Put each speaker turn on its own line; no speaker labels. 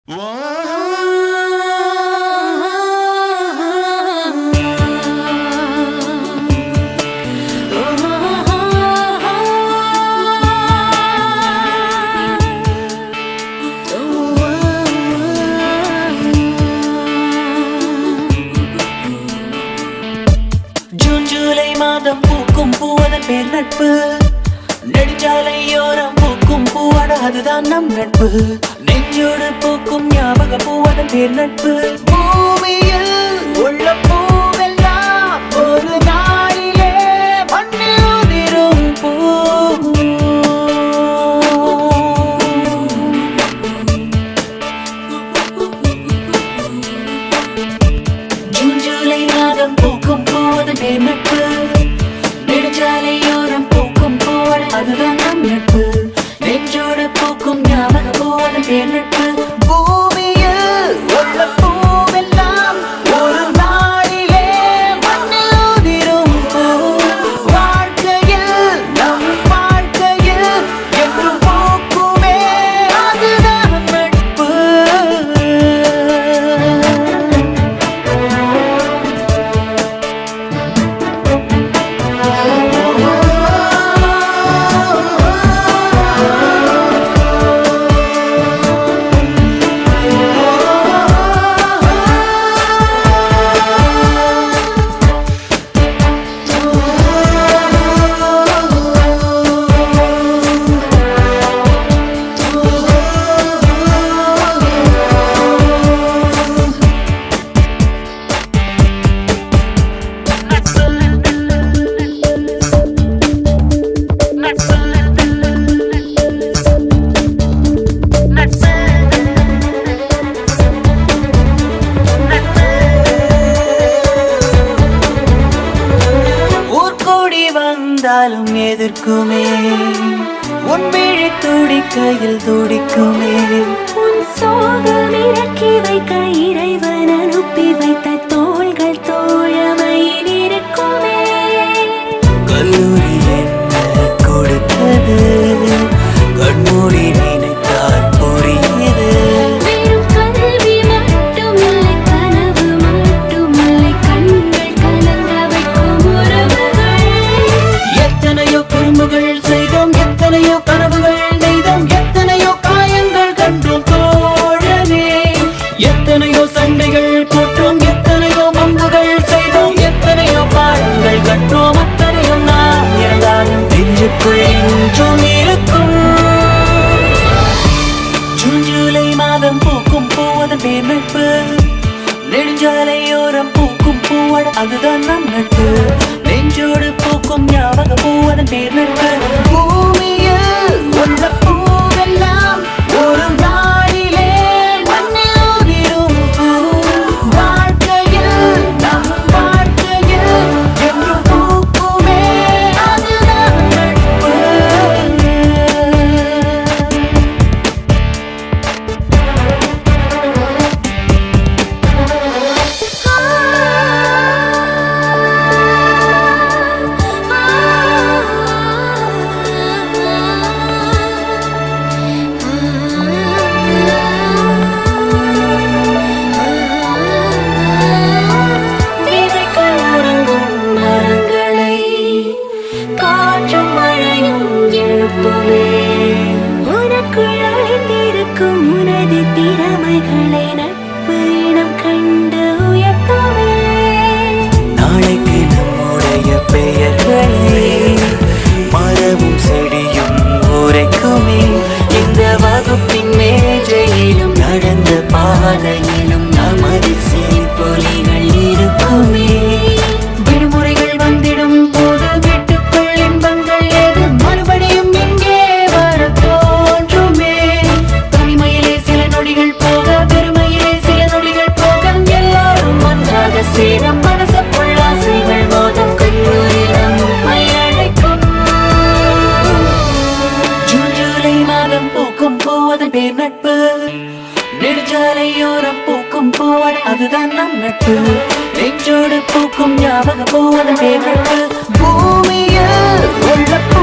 ஜூலை மாதம் பூக்கும் பூவதன் பேர் நட்பு. நெடுஞ்சாலையோரம் பூக்கும் பூவாட அதுதான் நம் நட்பு. நெஞ்சோடு பூக்கும் ஞாபக பூவதன் பேர் நட்பு. பூமியில் உள்ள பூவெல்லாம் ஒரு நாளிலே மண்ணில் உதிரும் பூ. ஜூலை மாதம் பூக்கும் பூவதன் பேர் நட்பு. நெடுஞ்சாலையோரம் பூக்கும் பூவாட அதுதான் நம் நட்பு. நெஞ்சோடு பூக்கும் ஞாபக பூவதன் பேர் நட்பு. பூமியில் உள்ள பூவெல்லாம் ஒரு நாளிலே மண்ணில் உதிரும் பூ. வாழ்க்கையில் நம் வாழ்க்கையில் என்றும் பூக்குமே அதுதான் நட்பு. வந்தாலும் எதிர்க்குமே உன் விழி துடிக்கையில் துடிக்குமே.
உன் சோகம் இறக்கி வைக்க இறைவன் அனுப்பி வைத்த தோள்கள் தோழமையில் இருக்குமே.
கல்லூரி என்ன கொடுத்தது கண்மூடி நினைத்தால் புரியுது.
வெறும் கல்வி மட்டுமில்லை கனவு மட்டுமில்லை கண்கள் கலங்க வைக்கும் உறவுகள்.
எத்தனையோ குறும்புகள் செய்தோம் எத்தனையோ கனவுகள் நெய்தோம் எத்தனையோ காயங்கள் கண்டோம் தோழனே. எத்தனையோ சண்டைகள் போட்டோம் எத்தனையோ மம்புகள் செய்தோம் எத்தனையோ பாடங்கள் கற்றோம். அத்தனையும் நாம் இருந்தாலும் நெஞ்சுக்குள் என்றும் இருக்கும். ஜூலை மாதம் பூக்கும் பூவதன் பேர் நட்பு. நெடுஞ்சாலையோரம் பூக்கும் பூவாட அதுதான் நம் நட்பு. நெஞ்சோடு பூக்கும் ஞாபக பூவதன் பேர் நட்பு. பூமியில் உள்ள பூவெல்லாம் ஒரு நாளிலே மண்ணில் உதிரும் பூ. வாழ்க்கையில் நம் வாழ்க்கையில் என்றும் பூக்குமே அதுதான் நட்பு. விதைகள் உறங்கும் மரங்களை காற்றும் மழையும் எழுப்புமே.
உனக்குள் அழிந்திருக்கும் உனது திறமைகளை நட்பு இனம் கண்டு உயர்த்துமே.
நாளைக்கு நம்முடைய பெயர்களை மரமும் செடியும் உரைக்குமே. இந்த வகுப்பின் மேஜையிலும் நடந்த பாதையிலும் நமது சிரிப்பொலிகள் இருக்குமே. விடுமுறைகள் வந்திடும் போது வீட்டுக்குள் இன்பங்கள் ஏது மறுபடியும் இங்கே வர தோன்றுமே. தனிமையிலே சில நொடிகள் போக பெருமையிலே சில நொடிகள் போக எல்லாரும் ஒன்றாக சேர மனசுக்குள் ஆசைகள் மோத கல்லூரி நம்மை அழைக்கும். ஜூலை மாதம் பூக்கும் பூவதன் பேர் நட்பு. நெடுஞ்சாலையோரம் பூக்கும் பூவாட அதுதான் நம் நட்பு. நெஞ்சோடு பூக்கும் ஞாபக பூவதன் பேர் நட்பு. பூமியில் உள்ள பூ